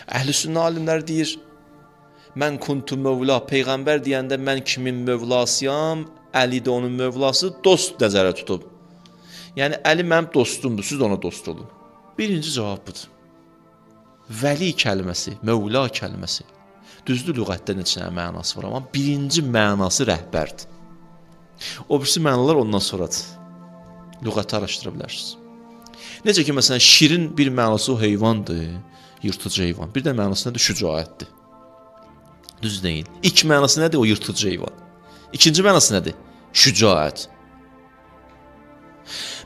Əhlüsünnə alimlər deyir, mən kuntu mövla, Peyğəmbər deyəndə mən kimin mövlasıyam, Əli də onun mövlası, dost nəzərə tutub. Yəni, Əli mənim dostumdur, siz də ona dost olun. Birinci cavab budur. Vəli kəlməsi, mövla kəlməsi, düzdür, lüğətdə neçə mənası var, amma birinci mənası rəhbərdir. O birisi mənalar ondan sonradır. Lüğəti araşdıra bilərsiniz. Necə ki, məsələn, şirin bir mənası o heyvandır, yırtıcı heyvan. Bir də mənası nədir? Şücaətdir. Düz deyil. İlk mənası nədir? O yırtıcı heyvan. İkinci mənası nədir? Şücaət.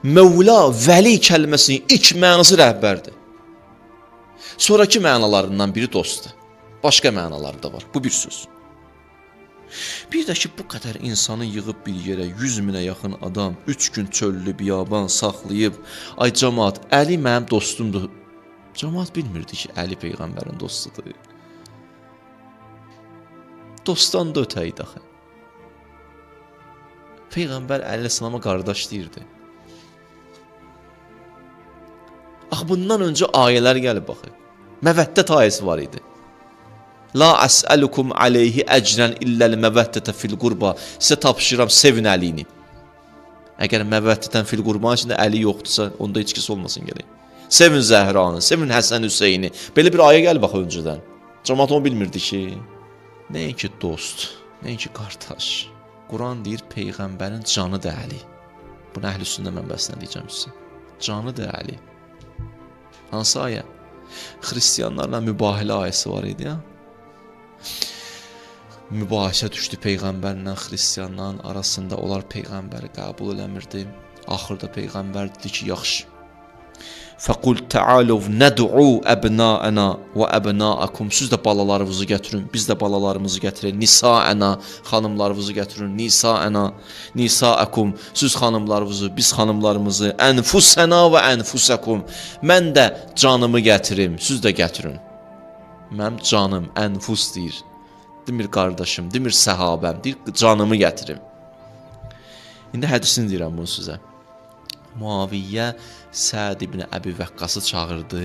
Mövla, vəli kəlməsinin ilk mənası rəhbərdir. Sonraki mənalarından biri dostdur. Başqa mənaları da var. Bu bir söz. Bir də ki, bu qədər insanı yığıb bir yerə 100 minə yaxın adam 3 gün çöllü biyaban saxlayıb, ay cəmaat, Əli mənim dostumdur. Cəmaat bilmirdi ki, Əli Peyğəmbərin dostudur. Dostdan da ötəydi axı. Peyğəmbər Əleyhisselama qardaş deyirdi. Axı, bundan öncə ayələr gəlib baxı. Məvəddət ayəsi var idi. La əsəlukum aleyhi əcrən illəl məvəddətə fil qurba. Sizə tapşıram, sevin Əlini. Əgər məvəddətən fil qurbanın içində Əli yoxdursa, onda heç kəs olmasın gələk. Sevin Zəhranı, sevin Həsən Hüseyni. Belə bir ayə gəlib baxı öncədən. Cəmaat onu bilmirdi ki, nəinki dost, nəinki qardaş. Quran deyir, Peyğəmbərin canı da Əli. Bunu Əhlüsünnə mənbəsinə deyəcəm sizə. Canı da Əli. Hansı ayə? Xristiyanlarla mübahilə ayəsi var idi ya. Mübahisə düşdü Peyğəmbərlə xristiyanların arasında. Onlar Peyğəmbəri qəbul eləmirdi. Axırda Peyğəmbər dedi ki, yaxşı. Fəqul təalov nəd'u əbnəənə və əbnəəkum. Siz də balalarınızı gətirin, biz də balalarımızı gətirin. Nisaənə, xanımlarınızı gətirin. Nisaənə, nisəəkum. Siz xanımlarınızı, biz xanımlarımızı. Ənfusənə və ənfusəkum. Mən də canımı gətirim, siz də gətirin. Mənim canım, ənfus deyir. Demir qardaşım, demir səhabəm, deyir canımı gətirim. İndi hədisini deyirəm bunu sizə. Muaviyyə Səd ibn Əbi Vəqqası çağırdı.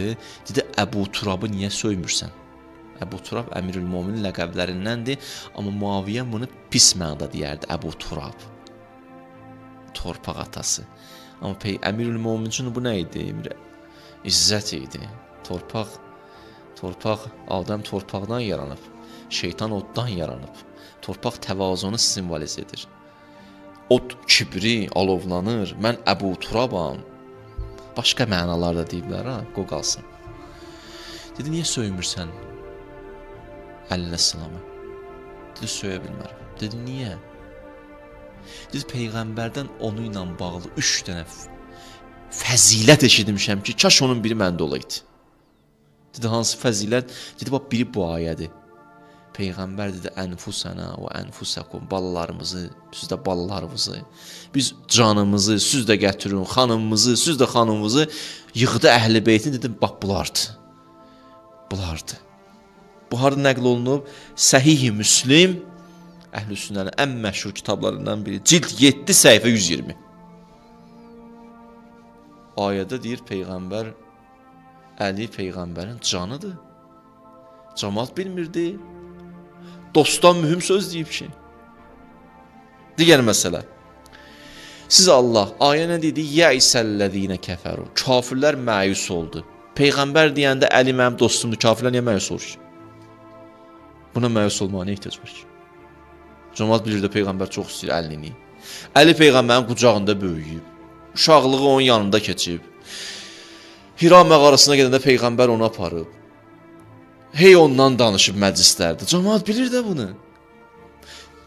Dedi, Əbu Turabı niyə söymürsən? Əbu Turab Əmirül-Mominin ləqəblərindəndir. Amma Muaviyyə bunu pis mənada deyərdi, Əbu Turab. Torpaq atası. Amma Əmirül-Momin üçün bu nə idi? İzzət idi. Torpaq, Adəm torpaqdan yaranıb. Şeytan oddan yaranıb. Torpaq təvazunu simvoliz edir. Od kibri, alovlanır. Mən Əbu Turabam. Başqa mənalar da deyiblər, ha, qoy qalsın. Dedi, niyə söymürsən Əleyhisselamı? Dedi, söyə bilmərəm. Dedi, niyə? Dedi, Peyğəmbərdən onu ilə bağlı 3 dənə fəzilət eşitmişəm ki, kaş onun biri məndə olaydı. Dedi, hansı fəzilət? Dedi, bax, biri bu ayədir. Peyğəmbər dedi, ənfusənə və ənfusəkum, balalarımızı, siz də balalarımızı, biz canımızı, siz də gətirin, xanımımızı, siz də xanımımızı, yığdı əhl-i beytin, dedi, bax, bulardı. Bu harada nəql olunub? Səhih-i Müslim, Əhlüsünnənin ən məşhur kitablarından biri, cild 7 səhifə 120. Ayədə deyir, Peyğəmbər, Əli Peyğəmbərin canıdır. Cəmaat bilmirdi. Dostdan mühüm söz deyib ki. Digər məsələ. Siz Allah, ayə nə dedi? Yəisəllədinə kəfəru. Kafirlər məyus oldu. Peyğəmbər deyəndə Əli mənim dostumdur. Kafirlər niyə məyus olur ki? Buna məyus olmağa nə ehtiyac var ki? Cəmaat bilir də Peyğəmbər çox istəyir Əlini. Əli Peyğəmbərin qucağında böyüyüb. Uşaqlığı onun yanında keçib. Hira məğarasına gedəndə Peyğəmbər onu aparıb. Hey ondan danışıb məclislərdə. Cəmaat bilir də bunu.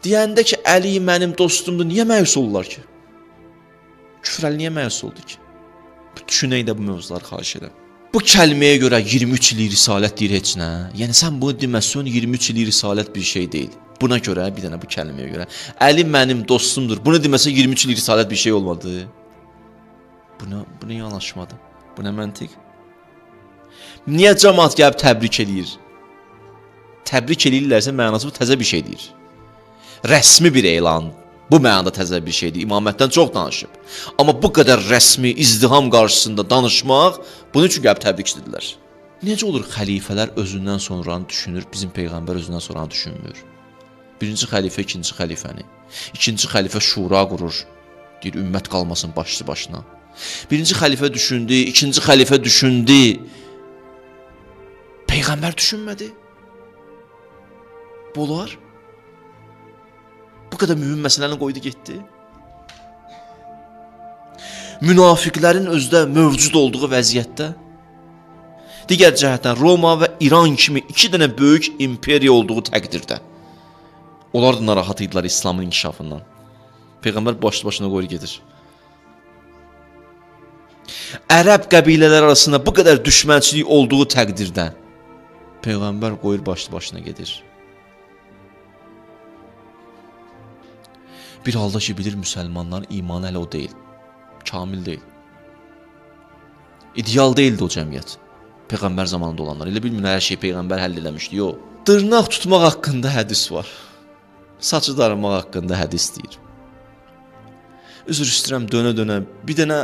Deyəndə ki, Əli mənim dostumdur, niyə məyus olurlar ki? Küfr Əli niyə məyus oldu ki? Düşünək də bu mövzuları xahiş edirəm. Bu kəlməyə görə 23 illik risalət deyir heç nə. Yəni sən bunu deməsən 23 illik risalət bir şey deyil. Buna görə, bir dənə bu kəlməyə görə. Əli mənim dostumdur. Bunu deməsən 23 illik risalət bir şey olmadı. Buna yanaşmadı. Bu nə məntiq? Niyə cəmaat gəlib təbrik eləyir? Təbrik eləyirlərsə mənası bu təzə bir şey deyir. Rəsmi bir elan. Bu mənada təzə bir şeydir. İmamətdən çox danışıb. Amma bu qədər rəsmi, izdiham qarşısında danışmaq, bunun üçün gəlib təbrik istədilər. Necə olur xəlifələr özündən sonranı düşünür, bizim Peyğəmbər özündən sonranı düşünmür? Birinci xəlifə ikinci xəlifəni, ikinci xəlifə şura qurur, deyir ümmət qalmasın başlı başına. Birinci xəlifə düşündü, ikinci xəlifə düşündü, Peyğəmbər düşünmədi. Bu olar? Bu qədər mühüm məsələni qoydu getdi. Münafiqlərin özdə mövcud olduğu vəziyyətdə, digər cəhətdən Roma və İran kimi iki dənə böyük imperiya olduğu təqdirdə, onlar da narahat idilər İslamın inkişafından. Peyğəmbər başlı başına qoyur gedir. Ərəb qəbilələri arasında bu qədər düşmənçilik olduğu təqdirdə, Peyğəmbər qoyur başlı başına gedir. Bir halda ki, bilir müsəlmanların imanı hələ o deyil. Kamil deyil. İdeal deyildi o cəmiyyət. Peyğəmbər zamanında olanlar. Elə bilmir, hər şey Peyğəmbər həll eləmişdi. Yox. Dırnaq tutmaq haqqında hədis var. Saçı darımaq haqqında hədis deyir. Üzr istəyirəm, dönə-dönə bir dənə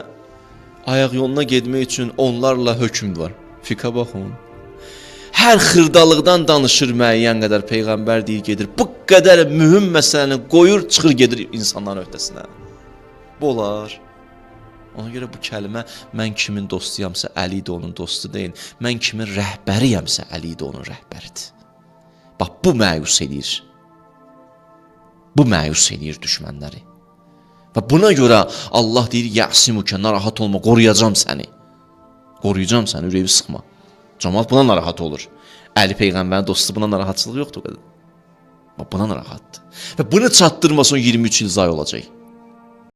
ayaq yoluna getmək üçün onlarla hökm var. Fiqə baxın. Hər xırdalıqdan danışır müəyyən qədər Peyğəmbər deyir, gedir. Bu qədər mühüm məsələni qoyur, çıxır gedir insanların öhdəsinə. Bu olar. Ona görə bu kəlmə mən kimin dostuyamsa Əli də onun dostu deyil. Mən kimin rəhbəriyəmsə Əli də onun rəhbəridir. Bax bu məyus eləyir. Bu məyus eləyir düşmənləri. Və buna görə Allah deyir, Yəsimukə, narahat olma, qoruyacam səni. Qoruyacam səni, ürəyi sıxma. Cəmaət buna narahat olur. Əli Peyğəmbərin dostu, buna narahatçılıq yoxdur o qədər. Bax buna narahatdır. Və bunu çatdırmasın 23 il zay olacaq.